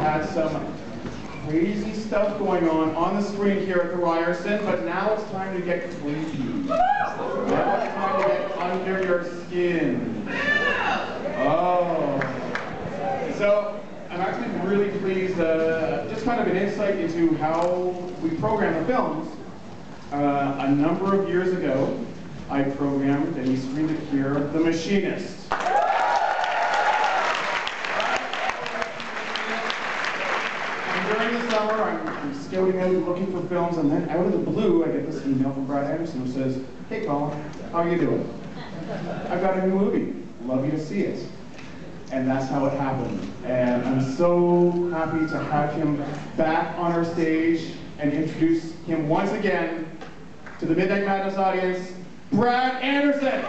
had some crazy stuff going on the screen here at the Ryerson, but now it's time to get creepy. Now it's time to get under your skin. Oh. So, I'm actually really pleased, just kind of an insight into how we program the films. A number of years ago, I programmed, and you screened it here, The Machinist. During the summer, I'm scouting out looking for films, and then out of the blue, I get this email from Brad Anderson who says, "Hey Colin, how are you doing? I've got a new movie. Love you to see it." And that's how it happened. And I'm so happy to have him back on our stage and introduce him once again to the Midnight Madness audience, Brad Anderson.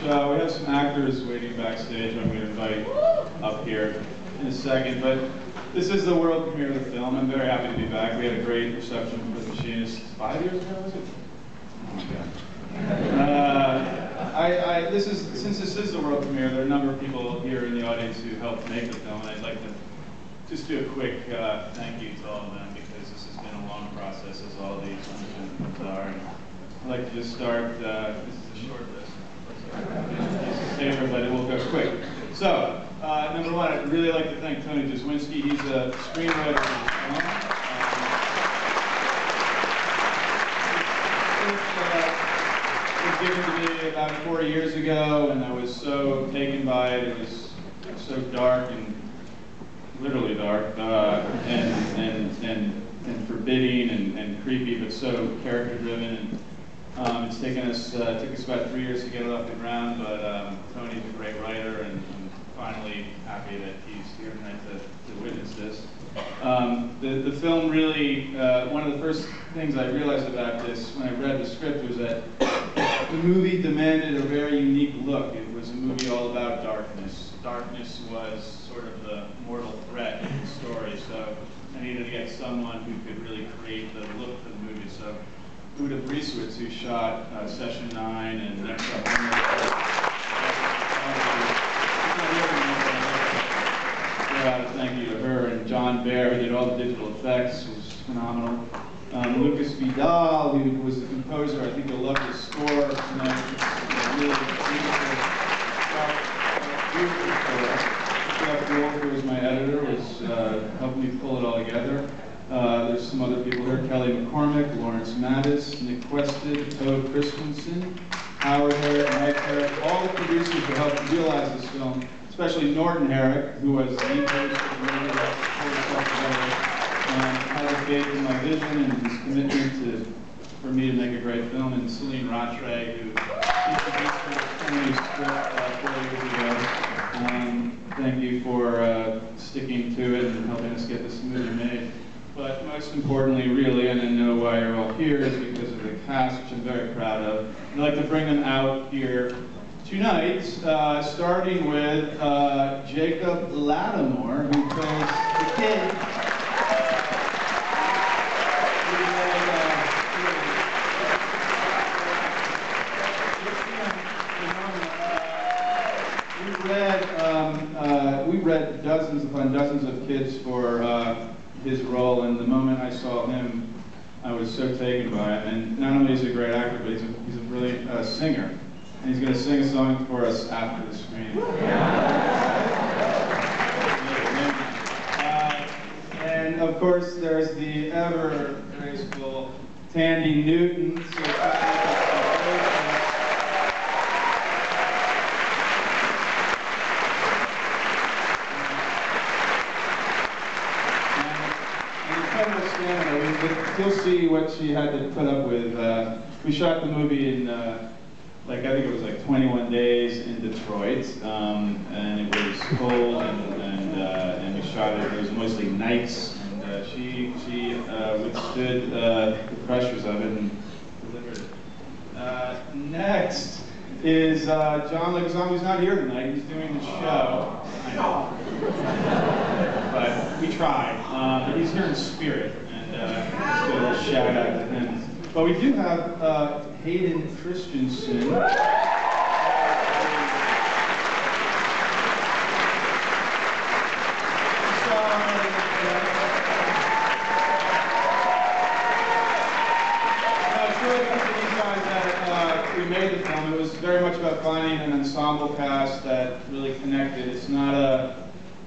We have some actors waiting backstage I'm going to invite up here in a second, but this is the world premiere of the film. I'm very happy to be back. We had a great reception for The Machinist 5 years ago, was it? Oh my God. Since this is the world premiere, there are a number of people here in the audience who helped make the film, and I'd like to just do a quick thank you to all of them, because this has been a long process, as all these films are. And I'd like to just start, this is a short list. It's safer, but it will go quick. So, number one, I'd really like to thank Tony Jaswinski. He's a screenwriter for this film. It was given to me about 4 years ago, and I was so taken by it. It was so dark and literally dark, and forbidding and creepy, but so character-driven. It's took us about 3 years to get it off the ground, but Tony's a great writer, and I'm finally happy that he's here tonight to witness this. The film really, one of the first things I realized about this when I read the script was that the movie demanded a very unique look. It was a movie all about darkness. Darkness was sort of the mortal threat in the story, so I needed to get someone who could really create the look for the movie. So Uda Brieswitz, who shot Session 9 and Next Up. Thank you to her, and John Baer, who did all the digital effects, was phenomenal. Lucas Vidal, who was the composer. I think you'll love his score tonight. It's really beautiful score. Jeff Wolf, who was my editor, was helping me pull it all together. There's some other people here: Kelly McCormick, Lawrence Mattis, Nick Quested, Hayden Christensen, Howard Herrick, Mike Herrick, all the producers who helped realize this film, especially Norton Herrick, who was the producer of the movie that pulled us all together, had a faith in my vision and his commitment for me to make a great film, and Celine Rattray, who introduced Tony's script 4 years ago. Thank you for sticking to it and helping us get this movie made. But most importantly, really, and I know why you're all here, is because of the cast, which I'm very proud of. I'd like to bring them out here tonight, starting with Jacob Latimore, who plays the kid. We read dozens upon dozens of kids for his role, and the moment I saw him, I was so taken by him. And not only is he a great actor, but he's a brilliant singer. And he's going to sing a song for us after the screening. And of course, there's the ever graceful Thandie Newton. You'll see what she had to put up with. We shot the movie in, I think it was like 21 days in Detroit, and it was cold, and we shot it. It was mostly nights, and she withstood the pressures of it and delivered it. Next is John Leguizamo, who's not here tonight. He's doing the show. I know, but we tried. But he's here in spirit. Just a little shout out to him. But we do have Hayden Christensen. We made the film. It was very much about finding an ensemble cast that really connected. It's not a,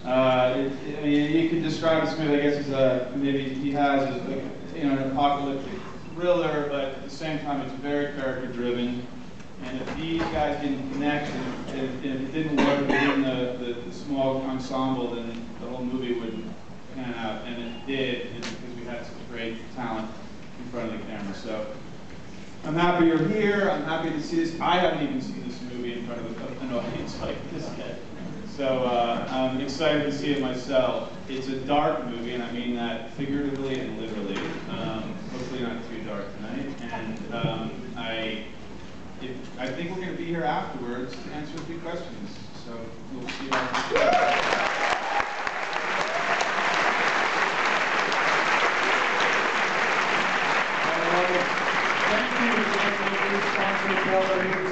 I mean, you could describe this movie, I guess, as a, maybe he has, as like, you know, an apocalyptic thriller, but at the same time, it's very character-driven. And if these guys didn't connect, and if it didn't work within the small ensemble, then the whole movie wouldn't pan out. And it did, because we had such great talent in front of the camera. So I'm happy you're here. I'm happy to see this. I haven't even seen this movie in front of an audience like this yet. So I'm excited to see it myself. It's a dark movie, and I mean that figuratively and literally. Hopefully not too dark tonight. And I think we're going to be here afterwards to answer a few questions. So we'll see you after.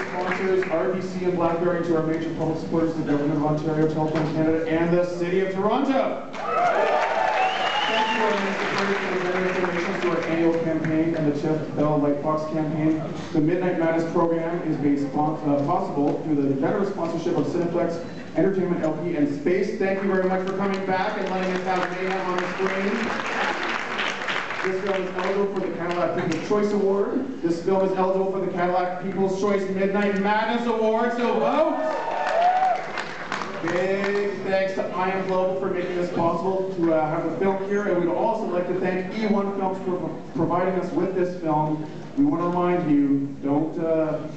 Sponsors, RBC and BlackBerry, to our major public supporters, the Government of Ontario, Telephone Canada, and the City of Toronto. Thank you, our Minister for presenting donations to our annual campaign and the TIFF Bell Lightbox campaign. The Midnight Madness program is made possible through the generous sponsorship of Cineplex, Entertainment LP, and Space. Thank you very much for coming back and letting us have mayhem on the screen. This film is eligible for the Cadillac People's Choice Award. This film is eligible for the Cadillac People's Choice Midnight Madness Award, so vote! Big thanks to I Am Global for making this possible to have the film here, and we'd also like to thank E1 Films for providing us with this film. We want to remind you, don't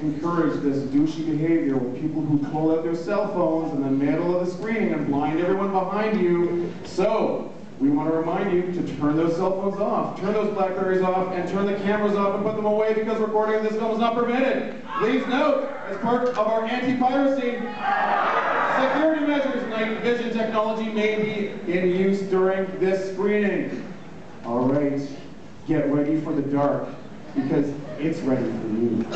encourage this douchey behavior with people who pull out their cell phones in the middle of the screening and blind everyone behind you. So, we want to remind you to turn those cell phones off, turn those Blackberries off, and turn the cameras off and put them away because recording of this film is not permitted. Please note, as part of our anti-piracy, security measures, night vision technology may be in use during this screening. All right, get ready for the dark, because it's ready for you.